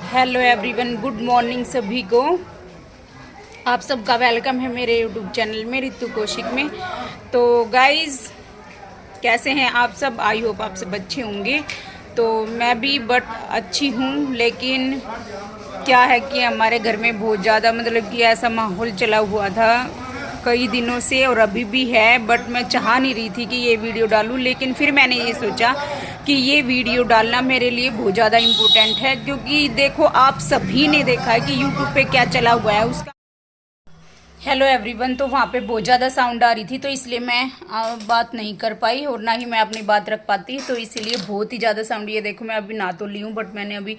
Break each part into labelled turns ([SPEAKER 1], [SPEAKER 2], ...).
[SPEAKER 1] Hello everyone, good morning सभी को। आप सबका वेलकम है मेरे यूट्यूब चैनल में रितु कौशिक में। तो गाइस, कैसे हैं आप सब? आई होप आप सब अच्छे होंगे। तो मैं भी अच्छी हूँ, लेकिन क्या है कि हमारे घर में बहुत ज़्यादा मतलब कि ऐसा माहौल चला हुआ था कई दिनों से, और अभी भी है। बट मैं चाह नहीं रही थी कि ये वीडियो डालूं, लेकिन फिर मैंने ये सोचा कि ये वीडियो डालना मेरे लिए बहुत ज़्यादा इम्पोर्टेंट है, क्योंकि देखो आप सभी ने देखा है कि यूट्यूब पे क्या चला हुआ है उसका। हेलो एवरीवन, तो वहाँ पे बहुत ज़्यादा साउंड आ रही थी, तो इसलिए मैं बात नहीं कर पाई और ना ही मैं अपनी बात रख पाती, तो इसीलिए बहुत ही ज़्यादा साउंड। ये देखो, मैं अभी नहा तो ली हूँ, बट मैंने अभी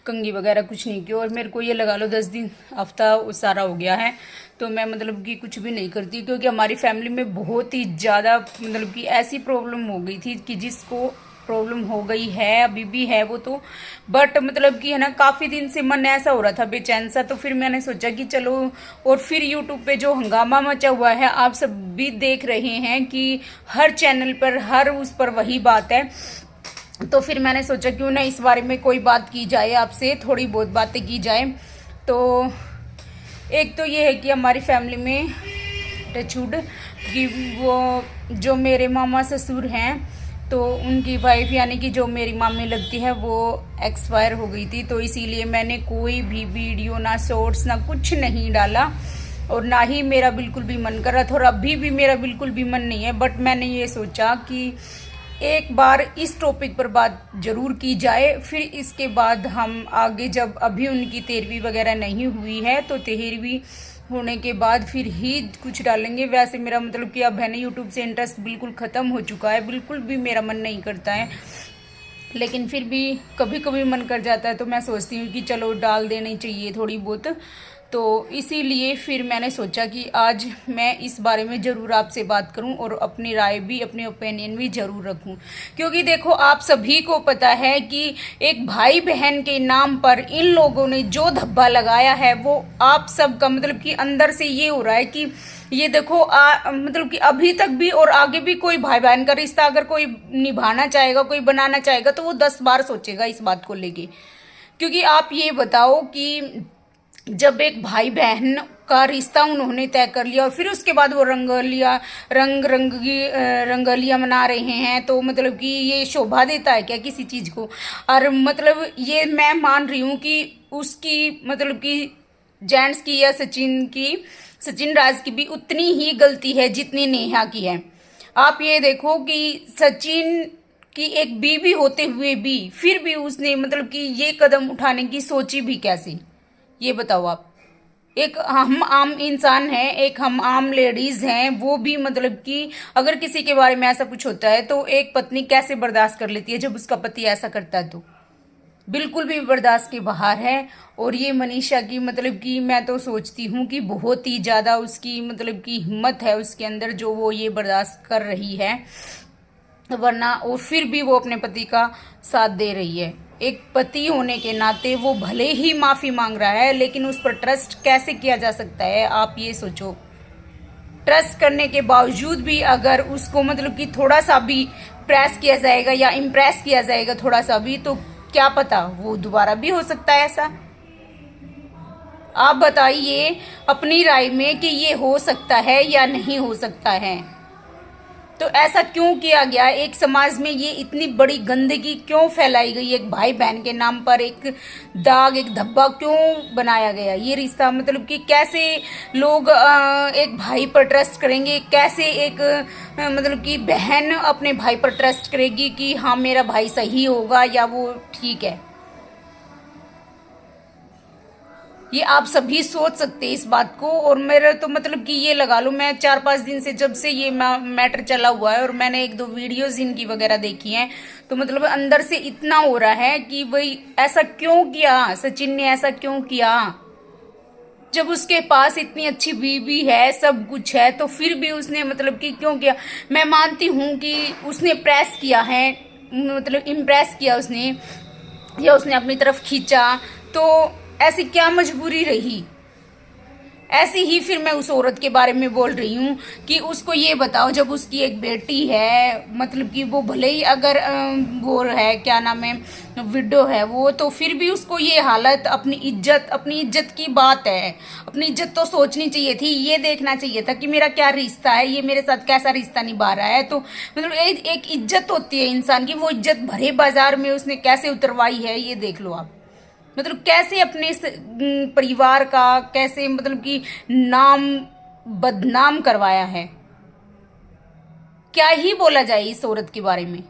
[SPEAKER 1] कंघी वगैरह कुछ नहीं की, और मेरे को ये लगा लो 10 दिन हफ्ता सारा हो गया है, तो मैं मतलब कि कुछ भी नहीं करती, क्योंकि हमारी फैमिली में बहुत ही ज़्यादा मतलब कि ऐसी प्रॉब्लम हो गई थी कि जिसको प्रॉब्लम हो गई है, अभी भी है वो तो, बट मतलब कि है ना, काफ़ी दिन से मन ऐसा हो रहा था बेचैन सा। तो फिर मैंने सोचा कि चलो, और फिर यूट्यूब पे जो हंगामा मचा हुआ है आप सब भी देख रहे हैं कि हर चैनल पर हर उस पर वही बात है, तो फिर मैंने सोचा क्यों ना इस बारे में कोई बात की जाए, आपसे थोड़ी बहुत बातें की जाए। तो एक तो ये है कि हमारी फैमिली में टचवुड कि वो जो मेरे मामा ससुर हैं, तो उनकी वाइफ यानी कि जो मेरी मामी लगती है वो एक्सपायर हो गई थी, तो इसीलिए मैंने कोई भी वीडियो ना शॉर्ट्स ना कुछ नहीं डाला, और ना ही मेरा बिल्कुल भी मन कर रहा था, और अभी भी मेरा बिल्कुल भी मन नहीं है। बट मैंने ये सोचा कि एक बार इस टॉपिक पर बात जरूर की जाए, फिर इसके बाद हम आगे, जब अभी उनकी 13वीं वगैरह नहीं हुई है, तो 13वीं होने के बाद फिर ही कुछ डालेंगे। वैसे मेरा मतलब कि अब है ना, यूट्यूब से इंटरेस्ट बिल्कुल ख़त्म हो चुका है, बिल्कुल भी मेरा मन नहीं करता है, लेकिन फिर भी कभी कभी मन कर जाता है, तो मैं सोचती हूँ कि चलो डाल देनी चाहिए थोड़ी बहुत। तो इसीलिए फिर मैंने सोचा कि आज मैं इस बारे में ज़रूर आपसे बात करूं, और अपनी राय भी, अपनी ओपिनियन भी ज़रूर रखूं, क्योंकि देखो आप सभी को पता है कि एक भाई बहन के नाम पर इन लोगों ने जो धब्बा लगाया है, वो आप सबका मतलब कि अंदर से ये हो रहा है कि ये देखो मतलब कि अभी तक भी और आगे भी कोई भाई बहन का रिश्ता अगर कोई निभाना चाहेगा, कोई बनाना चाहेगा, तो वो 10 बार सोचेगा इस बात को लेके। क्योंकि आप ये बताओ कि जब एक भाई बहन का रिश्ता उन्होंने तय कर लिया, और फिर उसके बाद वो रंगलियां मना रहे हैं, तो मतलब कि ये शोभा देता है क्या किसी चीज को? और मतलब ये मैं मान रही हूँ कि उसकी मतलब कि जेंट्स की या सचिन राज की भी उतनी ही गलती है जितनी नेहा की है। आप ये देखो कि सचिन की एक बीवी होते हुए भी फिर भी उसने मतलब कि ये कदम उठाने की सोची भी कैसे, ये बताओ आप। एक हम आम इंसान हैं, एक हम आम लेडीज हैं, वो भी मतलब कि अगर किसी के बारे में ऐसा कुछ होता है, तो एक पत्नी कैसे बर्दाश्त कर लेती है जब उसका पति ऐसा करता है, तो बिल्कुल भी बर्दाश्त के बाहर है। और ये मनीषा की मतलब कि मैं तो सोचती हूँ कि बहुत ही ज़्यादा उसकी मतलब कि हिम्मत है उसके अंदर, जो वो ये बर्दाश्त कर रही है, वरना और फिर भी वो अपने पति का साथ दे रही है। एक पति होने के नाते वो भले ही माफ़ी मांग रहा है, लेकिन उस पर ट्रस्ट कैसे किया जा सकता है, आप ये सोचो। ट्रस्ट करने के बावजूद भी अगर उसको मतलब कि थोड़ा सा भी प्रेस किया जाएगा या इम्प्रेस किया जाएगा थोड़ा सा भी, तो क्या पता वो दोबारा भी हो सकता है ऐसा। आप बताइए अपनी राय में कि ये हो सकता है या नहीं हो सकता है। तो ऐसा क्यों किया गया? एक समाज में ये इतनी बड़ी गंदगी क्यों फैलाई गई? एक भाई बहन के नाम पर एक दाग, एक धब्बा क्यों बनाया गया? ये रिश्ता मतलब कि कैसे लोग एक भाई पर ट्रस्ट करेंगे? कैसे एक मतलब कि बहन अपने भाई पर ट्रस्ट करेगी कि हाँ मेरा भाई सही होगा या वो ठीक है? ये आप सभी सोच सकते हैं इस बात को। और मेरा तो मतलब कि ये लगा लो, मैं 4-5 दिन से जब से ये मैटर चला हुआ है, और मैंने 1-2 वीडियोस इनकी वगैरह देखी हैं, तो मतलब अंदर से इतना हो रहा है कि भाई ऐसा क्यों किया, सचिन ने ऐसा क्यों किया? जब उसके पास इतनी अच्छी बीवी है, सब कुछ है, तो फिर भी उसने मतलब कि क्यों किया? मैं मानती हूँ कि उसने प्रेस किया है, मतलब इम्प्रेस किया उसने, या उसने अपनी तरफ खींचा, तो ऐसी क्या मजबूरी रही? ऐसे ही फिर मैं उस औरत के बारे में बोल रही हूँ कि उसको ये बताओ, जब उसकी एक बेटी है, मतलब कि वो भले ही अगर वो है, क्या नाम है, विडो है वो, तो फिर भी उसको ये हालत, अपनी इज्जत की बात है, अपनी इज्जत तो सोचनी चाहिए थी, ये देखना चाहिए था कि मेरा क्या रिश्ता है, ये मेरे साथ कैसा रिश्ता निभा रहा है। तो मतलब एक इज्जत होती है इंसान की, वो इज्जत भरे बाजार में उसने कैसे उतरवाई है, ये देख लो आप। मतलब कैसे अपने परिवार का कैसे मतलब कि नाम बदनाम करवाया है। क्या ही बोला जाए इस औरत के बारे में।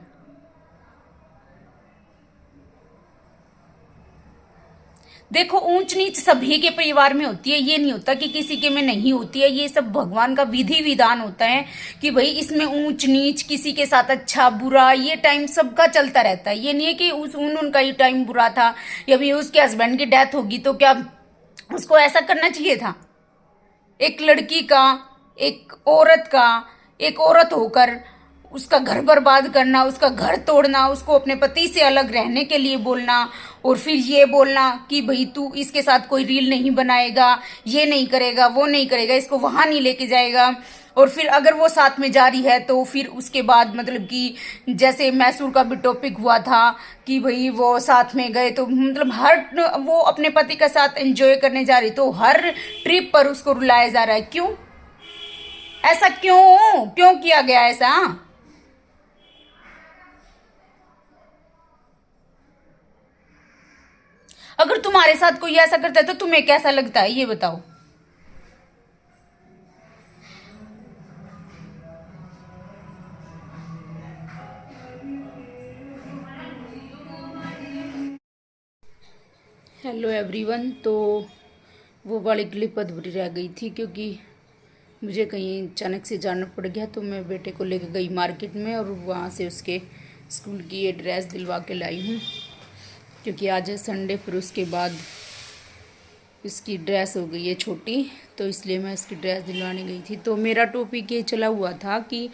[SPEAKER 1] देखो, ऊंच नीच सभी के परिवार में होती है, ये नहीं होता कि किसी के में नहीं होती है। ये सब भगवान का विधि विधान होता है कि भाई इसमें ऊंच नीच, किसी के साथ अच्छा बुरा, ये टाइम सबका चलता रहता है। ये नहीं है कि उनका ही टाइम बुरा था या भी उसके हस्बैंड की डेथ होगी तो क्या उसको ऐसा करना चाहिए था। एक लड़की का, एक औरत का, एक औरत होकर उसका घर बर्बाद करना, उसका घर तोड़ना, उसको अपने पति से अलग रहने के लिए बोलना, और फिर ये बोलना कि भाई तू इसके साथ कोई रील नहीं बनाएगा, ये नहीं करेगा, वो नहीं करेगा, इसको वहां नहीं लेके जाएगा। और फिर अगर वो साथ में जा रही है तो फिर उसके बाद मतलब कि जैसे मैसूर का भी टॉपिक हुआ था कि भाई वो साथ में गए, तो मतलब हर, वो अपने पति के साथ एंजॉय करने जा रही तो हर ट्रिप पर उसको रुलाया जा रहा है। क्यों ऐसा, क्यों क्यों किया गया ऐसा? अगर तुम्हारे साथ कोई ऐसा करता है तो तुम्हें कैसा लगता है, ये बताओ। Hello everyone. तो वो वाली क्लिप अधूरी रह गई थी क्योंकि मुझे कहीं अचानक से जाना पड़ गया, तो मैं बेटे को लेकर गई मार्केट में और वहाँ से उसके स्कूल की ये ड्रेस दिलवा के लाई हूँ, क्योंकि आज है संडे। फिर उसके बाद इसकी ड्रेस हो गई है छोटी, तो इसलिए मैं इसकी ड्रेस दिलवाने गई थी। तो मेरा टॉपिक ये चला हुआ था कि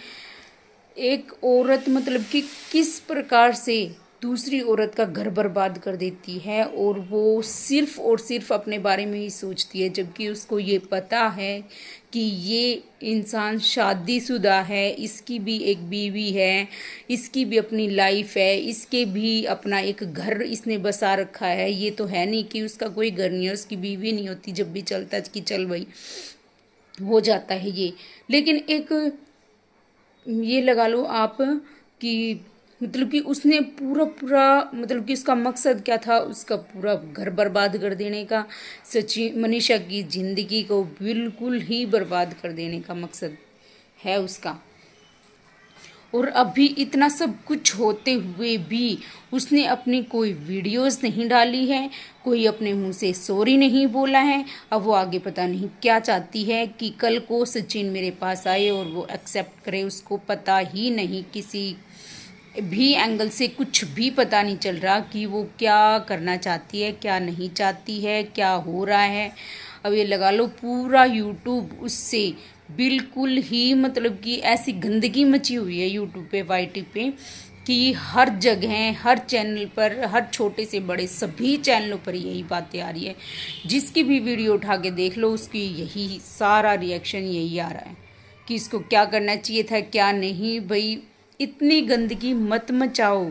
[SPEAKER 1] एक औरत मतलब कि किस प्रकार से दूसरी औरत का घर बर्बाद कर देती है, और वो सिर्फ और सिर्फ अपने बारे में ही सोचती है, जबकि उसको ये पता है कि ये इंसान शादीशुदा है, इसकी भी एक बीवी है, इसकी भी अपनी लाइफ है, इसके भी अपना एक घर इसने बसा रखा है। ये तो है नहीं कि उसका कोई घर नहीं है, उसकी बीवी नहीं होती, जब भी चलता कि चल भाई हो जाता है ये। लेकिन एक ये लगा लो आप कि मतलब कि उसने पूरा पूरा मतलब कि उसका मकसद क्या था, उसका पूरा घर बर्बाद कर देने का। सची मनीषा की ज़िंदगी को बिल्कुल ही बर्बाद कर देने का मकसद है उसका। और अभी इतना सब कुछ होते हुए भी उसने अपनी कोई वीडियोस नहीं डाली है, कोई अपने मुंह से सॉरी नहीं बोला है। अब वो आगे पता नहीं क्या चाहती है कि कल को सचिन मेरे पास आए और वो एक्सेप्ट करे। उसको पता ही नहीं, किसी भी एंगल से कुछ भी पता नहीं चल रहा कि वो क्या करना चाहती है, क्या नहीं चाहती है, क्या हो रहा है। अब ये लगा लो पूरा यूट्यूब उससे बिल्कुल ही मतलब कि ऐसी गंदगी मची हुई है यूट्यूब पे, वाईटी पे, कि हर जगह, हर चैनल पर, हर छोटे से बड़े सभी चैनलों पर यही बातें आ रही है। जिसकी भी वीडियो उठा के देख लो उसकी यही सारा रिएक्शन यही आ रहा है कि इसको क्या करना चाहिए था, क्या नहीं। भाई इतनी गंदगी मत मचाओ,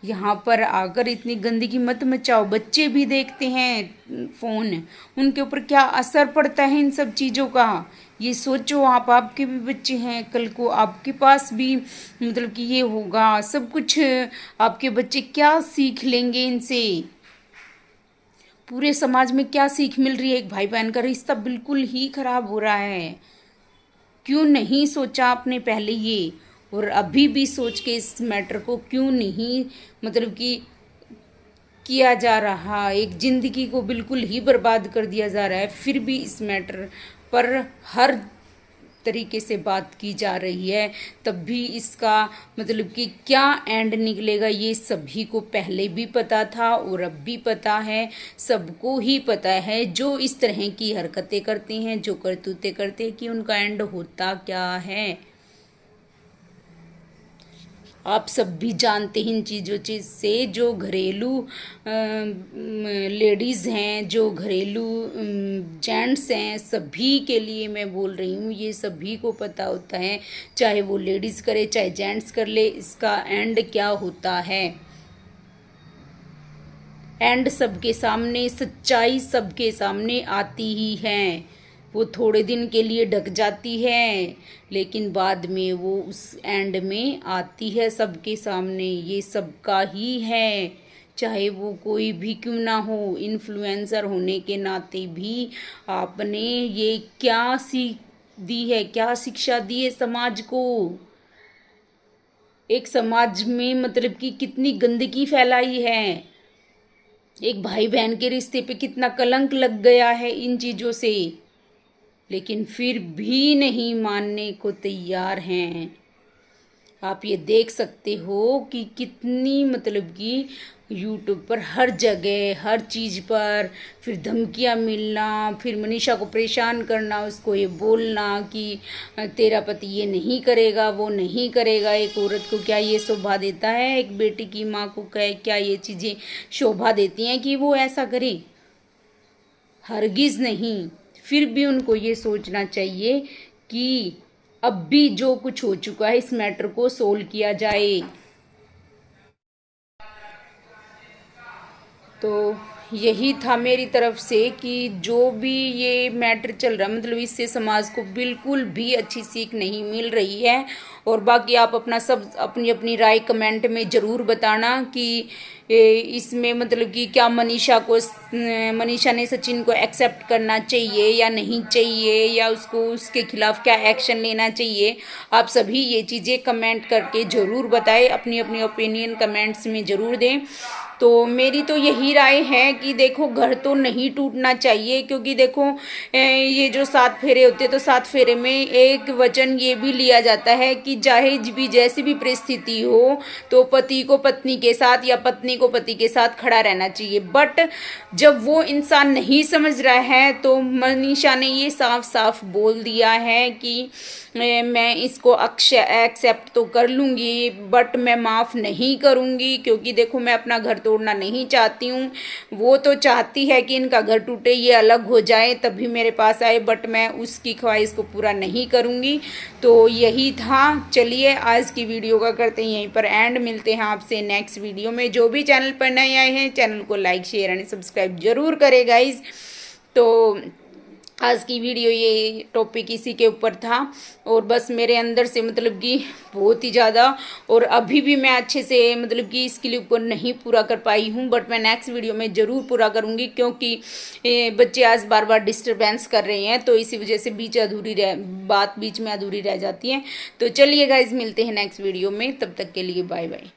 [SPEAKER 1] यहाँ पर आकर इतनी गंदगी मत मचाओ। बच्चे भी देखते हैं फ़ोन, उनके ऊपर क्या असर पड़ता है इन सब चीज़ों का, ये सोचो आप। आपके भी बच्चे हैं, कल को आपके पास भी मतलब कि ये होगा सब कुछ, आपके बच्चे क्या सीख लेंगे इनसे, पूरे समाज में क्या सीख मिल रही है। एक भाई बहन का रिश्ता बिल्कुल ही खराब हो रहा है। क्यों नहीं सोचा आपने पहले ये, और अभी भी सोच के इस मैटर को क्यों नहीं मतलब कि किया जा रहा। एक ज़िंदगी को बिल्कुल ही बर्बाद कर दिया जा रहा है, फिर भी इस मैटर पर हर तरीके से बात की जा रही है। तब भी इसका मतलब कि क्या एंड निकलेगा ये सभी को पहले भी पता था और अब भी पता है, सबको ही पता है। जो इस तरह की हरकतें करते हैं, जो करतूतें करते हैं, कि उनका एंड होता क्या है। आप सब भी जानते हैं इन चीज़ों से। जो घरेलू लेडीज़ हैं, जो घरेलू जेंट्स हैं, सभी के लिए मैं बोल रही हूँ, ये सभी को पता होता है, चाहे वो लेडीज़ करे चाहे जेंट्स कर ले, इसका एंड क्या होता है। एंड सबके सामने, सच्चाई सबके सामने आती ही है। वो थोड़े दिन के लिए ढक जाती है, लेकिन बाद में वो उस एंड में आती है सबके सामने। ये सबका ही है, चाहे वो कोई भी क्यों ना हो। इन्फ्लुएंसर होने के नाते भी आपने ये क्या सीख दी है, क्या शिक्षा दी है समाज को। एक समाज में मतलब कि कितनी गंदगी फैलाई है, एक भाई बहन के रिश्ते पे कितना कलंक लग गया है इन चीज़ों से, लेकिन फिर भी नहीं मानने को तैयार हैं। आप ये देख सकते हो कि कितनी मतलब कि यूट्यूब पर हर जगह हर चीज़ पर फिर धमकियाँ मिलना, फिर मनीषा को परेशान करना, उसको ये बोलना कि तेरा पति ये नहीं करेगा, वो नहीं करेगा। एक औरत को क्या ये शोभा देता है, एक बेटी की माँ को क्या ये चीज़ें शोभा देती हैं कि वो ऐसा करे? हरगिज़ नहीं। फिर भी उनको ये सोचना चाहिए कि अब भी जो कुछ हो चुका है इस मैटर को सोल्व किया जाए। तो यही था मेरी तरफ से कि जो भी ये मैटर चल रहा है, मतलब इससे समाज को बिल्कुल भी अच्छी सीख नहीं मिल रही है। और बाकी आप अपना सब अपनी अपनी राय कमेंट में ज़रूर बताना कि इसमें मतलब कि क्या मनीषा ने सचिन को एक्सेप्ट करना चाहिए या नहीं चाहिए, या उसको उसके खिलाफ क्या एक्शन लेना चाहिए। आप सभी ये चीज़ें कमेंट करके ज़रूर बताएं, अपनी अपनी ओपिनियन कमेंट्स में ज़रूर दें। तो मेरी तो यही राय है कि देखो, घर तो नहीं टूटना चाहिए, क्योंकि देखो ये जो 7 फेरे होते हैं, तो 7 फेरे में एक वचन ये भी लिया जाता है कि चाहे भी जैसी भी परिस्थिति हो, तो पति को पत्नी के साथ या पत्नी को पति के साथ खड़ा रहना चाहिए। बट जब वो इंसान नहीं समझ रहा है, तो मनीषा ने ये साफ साफ बोल दिया है कि मैं इसको एक्सेप्ट तो कर लूँगी, बट मैं माफ़ नहीं करूँगी, क्योंकि देखो मैं अपना घर तोड़ना नहीं चाहती हूँ। वो तो चाहती है कि इनका घर टूटे, ये अलग हो जाए, तभी मेरे पास आए, बट मैं उसकी ख्वाहिश को पूरा नहीं करूँगी। तो यही था। चलिए आज की वीडियो का करते हैं यहीं पर एंड। मिलते हैं आपसे नेक्स्ट वीडियो में। जो भी चैनल पर नए आए हैं, चैनल को लाइक शेयर एंड सब्सक्राइब जरूर करें गाइज। तो आज की वीडियो ये टॉपिक इसी के ऊपर था, और बस मेरे अंदर से मतलब कि बहुत ही ज़्यादा, और अभी भी मैं अच्छे से मतलब कि इस क्लिप को नहीं पूरा कर पाई हूँ, बट मैं नेक्स्ट वीडियो में ज़रूर पूरा करूँगी, क्योंकि बच्चे आज बार बार डिस्टर्बेंस कर रहे हैं, तो इसी वजह से बात बीच में अधूरी रह जाती है। तो चलिए गाइज, मिलते हैं नेक्स्ट वीडियो में, तब तक के लिए बाय बाय।